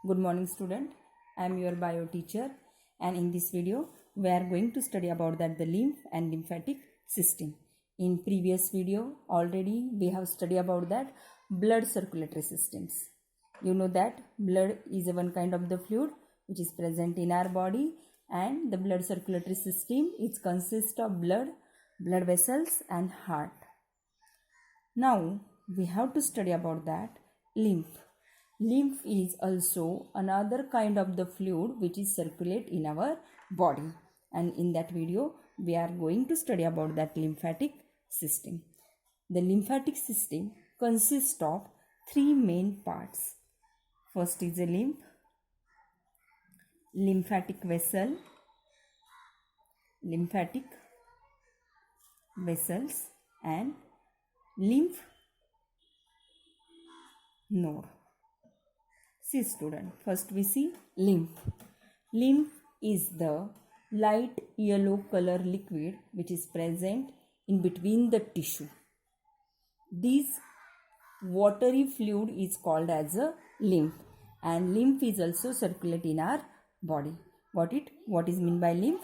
Good morning student. I am your bio teacher and in this video we are going to study about that the lymph and lymphatic system. In previous video already we have studied about that blood circulatory systems. You know that blood is one kind of the fluid which is present in our body, and the blood circulatory system is consists of blood vessels and heart. Now we have to study about that lymph. Lymph is also another kind of the fluid which is circulate in our body, and in that video we are going to study about that lymphatic system. The lymphatic system consists of three main parts. First is a lymph, lymphatic vessels, and lymph node. See student, first we see lymph. Lymph is the light yellow color liquid which is present in between the tissue. This watery fluid is called as a lymph, and lymph is also circulate in our body. What is mean by lymph?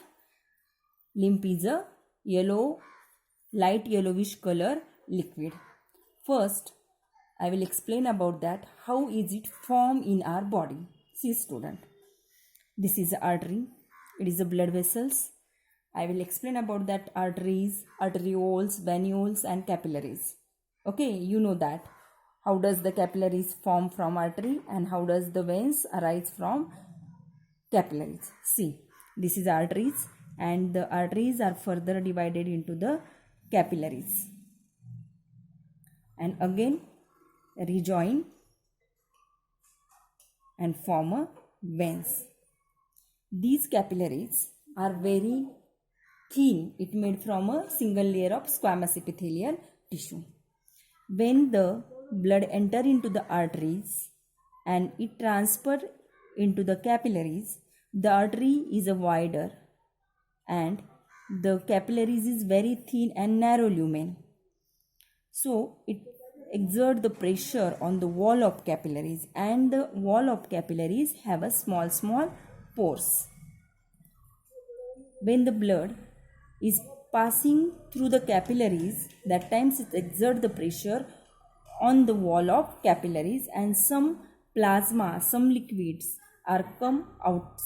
Lymph is a light yellowish color liquid. First I will explain about that how is it formed in our body. See student, this is the artery, it is the blood vessels. I will explain about that arteries, arterioles, venules and capillaries. Okay, you know that how does the capillaries form from artery and how does the veins arise from capillaries. See, this is arteries and the arteries are further divided into the capillaries and again rejoin and form a veins. These capillaries are very thin. It made from a single layer of squamous epithelial tissue. When the blood enter into the arteries and it transfer into the capillaries, the artery is a wider and the capillaries is very thin and narrow lumen. So it exert the pressure on the wall of capillaries, and the wall of capillaries have a small pores. When the blood is passing through the capillaries, that times it exert the pressure on the wall of capillaries and some plasma, some liquids are come out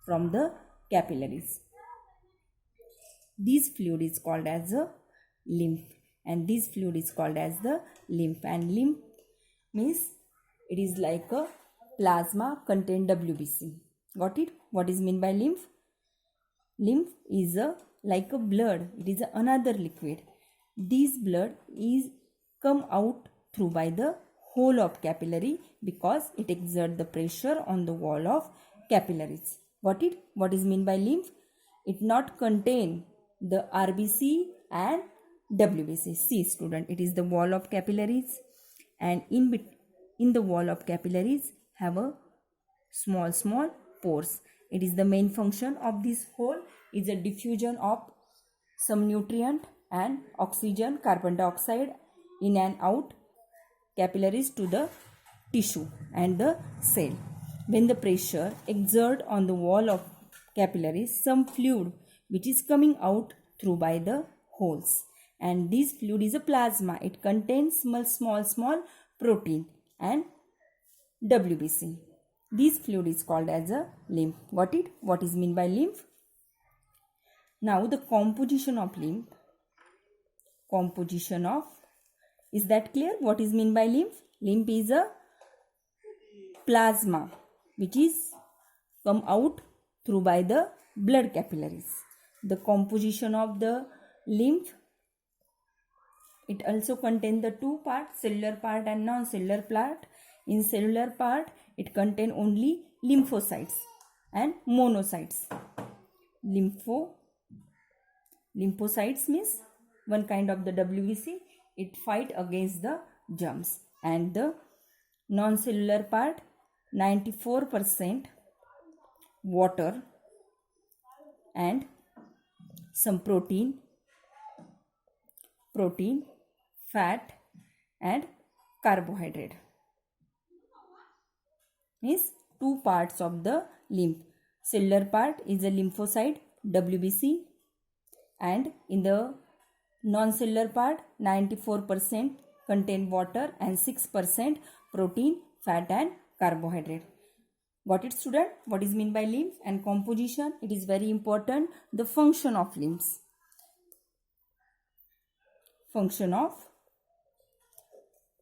from the capillaries. This fluid is called as a lymph, and this fluid is called as the lymph, and lymph means it is like a plasma contain WBC. Got it? What is mean by lymph? Lymph is like a blood. It is another liquid. This blood is come out through by the whole of capillary because it exert the pressure on the wall of capillaries. Got it? What is mean by lymph? It not contain the RBC and WBC. See student, it is the wall of capillaries, and in the wall of capillaries have a small pores. It is the main function of this hole is a diffusion of some nutrient and oxygen, carbon dioxide in and out capillaries to the tissue and the cell. When the pressure exert on the wall of capillaries, some fluid which is coming out through by the holes, and this fluid is a plasma. It contains small protein and WBC. This fluid is called as a lymph. Got it? What is mean by lymph? Now the composition of lymph. Is that clear? What is mean by lymph? Lymph is a plasma which is come out through by the blood capillaries. The composition of the lymph, it also contains the two parts, cellular part and non-cellular part. In cellular part, it contains only lymphocytes and monocytes. Lymphocytes means one kind of the WBC. It fight against the germs, and the non-cellular part 94% water and some protein, fat and carbohydrate. Means two parts of the lymph. Cellular part is a lymphocyte WBC, and in the non-cellular part 94% contain water and 6% protein, fat and carbohydrate. Got it, student? What is meant by lymph and composition? It is very important. The function of lymphs. Function of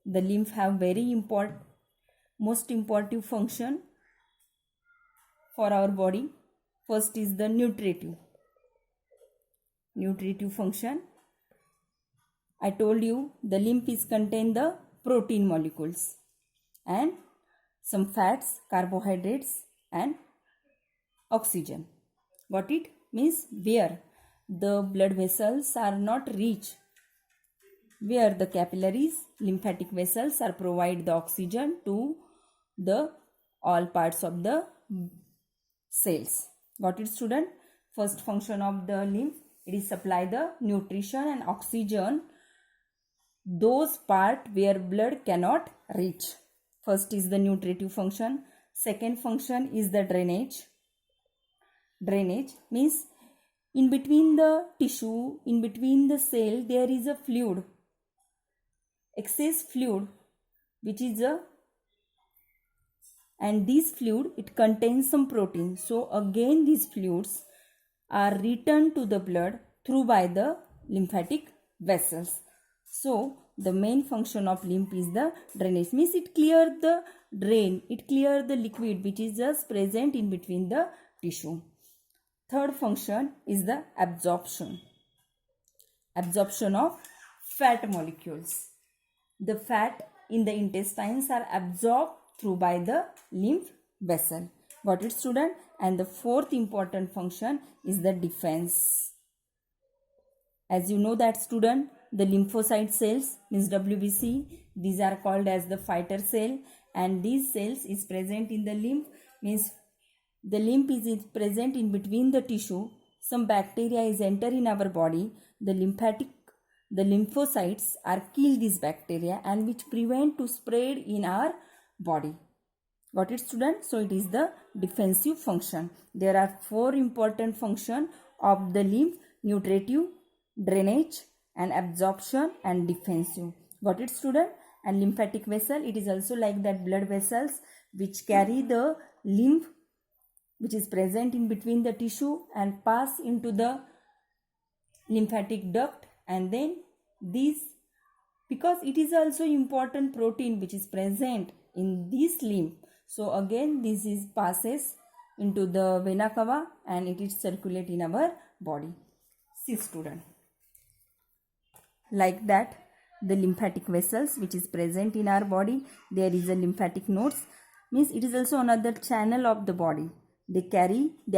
the lymph have very most important function for our body. First is the nutritive function. I told you the lymph is contain the protein molecules and some fats, carbohydrates and oxygen. Got it? Means where the blood vessels are not reach, where the capillaries, lymphatic vessels are provide the oxygen to the all parts of the cells. Got it, student? First function of the lymph, it is supply the nutrition and oxygen those part where blood cannot reach. First is the nutritive function. Second function is the drainage. Drainage means in between the tissue, in between the cell, there is a fluid, excess fluid, which is and this fluid, it contains some protein. So again these fluids are returned to the blood through by the lymphatic vessels. So the main function of lymph is the drainage, means it clear the drain, it clear the liquid which is just present in between the tissue. Third function is the absorption. Absorption of fat molecules. The fat in the intestines are absorbed through by the lymph vessel. Got it, student? And the fourth important function is the defense. As you know that, student, the lymphocyte cells means WBC, these are called as the fighter cell, and these cells is present in the lymph, means the lymph is present in between the tissue. Some bacteria is enter in our body. The lymphocytes are kill these bacteria and which prevent to spread in our body. Got it, student? So it is the defensive function. There are four important functions of the lymph: nutritive, drainage and absorption and defensive. Got it, student? And lymphatic vessel, it is also like that blood vessels which carry the lymph which is present in between the tissue and pass into the lymphatic duct, and then this, because it is also important protein which is present in this lymph, so again this is passes into the vena cava and it is circulate in our body. See, student, like that the lymphatic vessels which is present in our body, there is a lymphatic nodes, means it is also another channel of the body. They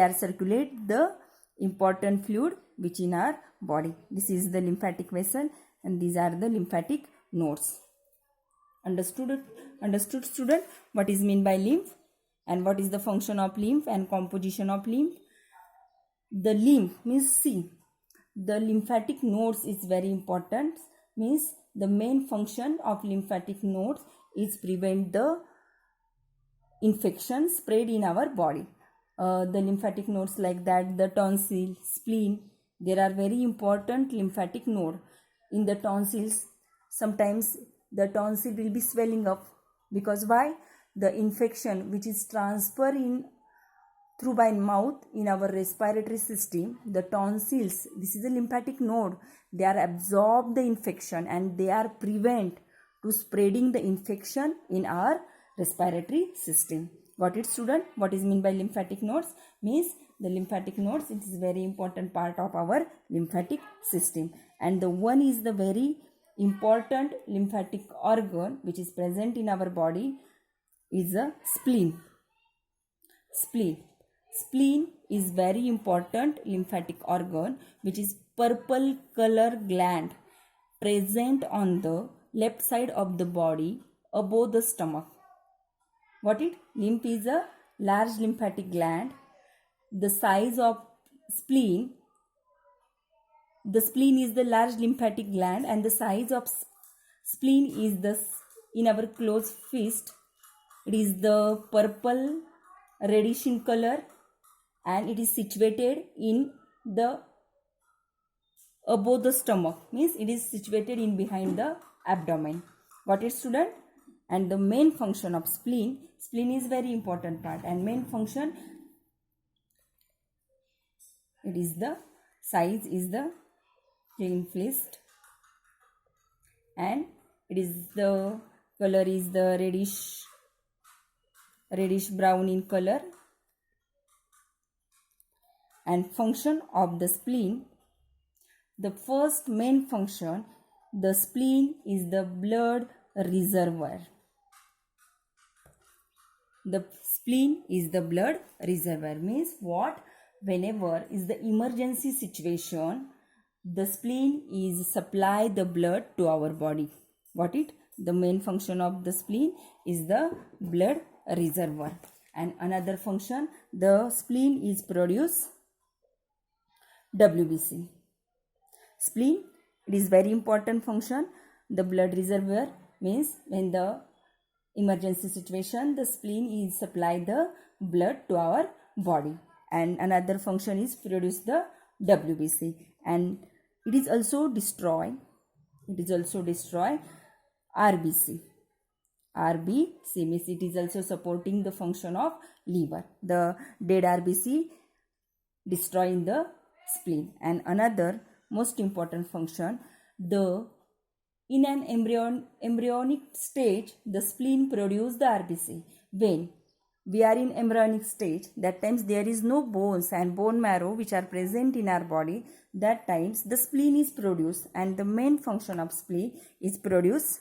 are circulate the important fluid which in our body. This is the lymphatic vessel and these are the lymphatic nodes. Understood student? What is mean by lymph and what is the function of lymph and composition of lymph? The lymph means, see, the lymphatic nodes is very important, means the main function of lymphatic nodes is prevent the infection spread in our body. The lymphatic nodes like that, the tonsil, spleen, there are very important lymphatic node. In the tonsils, sometimes the tonsil will be swelling up, because why? The infection which is transferred in through by mouth in our respiratory system, the tonsils, this is a lymphatic node, they are absorb the infection and they are prevent to spreading the infection in our respiratory system. Got it, student? What is mean by lymphatic nodes? Means the lymphatic nodes, it is very important part of our lymphatic system, and the one is the very important lymphatic organ which is present in our body is a spleen. Spleen is very important lymphatic organ which is purple color gland present on the left side of the body above the stomach. What it? Lymph is a large lymphatic gland. The size of spleen, the spleen is the large lymphatic gland and the size of spleen is the, in our closed fist, it is the purple reddish in color, and it is situated in the above the stomach, means it is situated in behind the abdomen. Got it, student? And the main function of spleen is very important part, and main function, it is the size is the clean fleeced, and it is the color is the reddish brown in color. And function of the spleen, the first main function, the spleen is the blood reservoir. The spleen is the blood reservoir, means what? Whenever is the emergency situation, the spleen is supply the blood to our body. Got it? The main function of the spleen is the blood reservoir. And another function, the spleen is produce WBC. Spleen, it is very important function. The blood reservoir means when the emergency situation, the spleen is supply the blood to our body. And another function is produce the WBC. And it is also destroy RBC. RBC means it is also supporting the function of liver. The dead RBC destroying the spleen. And another most important function, in an embryonic stage, the spleen produce the RBC. When we are in embryonic stage, that times there is no bones and bone marrow which are present in our body. That times the spleen is produced, and the main function of spleen is produce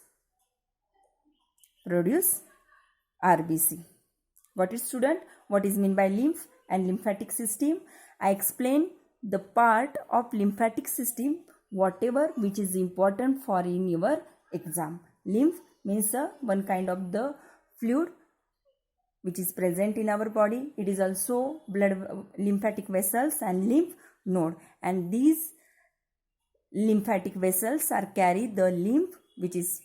RBC. Got it, student? What is meant by lymph and lymphatic system? I explain the part of lymphatic system, whatever which is important for in your exam. Lymph means one kind of the fluid which is present in our body. It is also lymphatic vessels and lymph node, and these lymphatic vessels are carry the lymph which is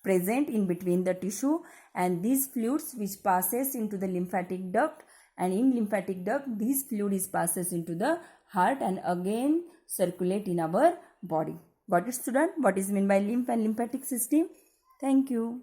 present in between the tissue, and these fluids which passes into the lymphatic duct, and in lymphatic duct these fluid is passes into the heart and again circulate in our body. Got it, student? What is meant by lymph and lymphatic system? Thank you.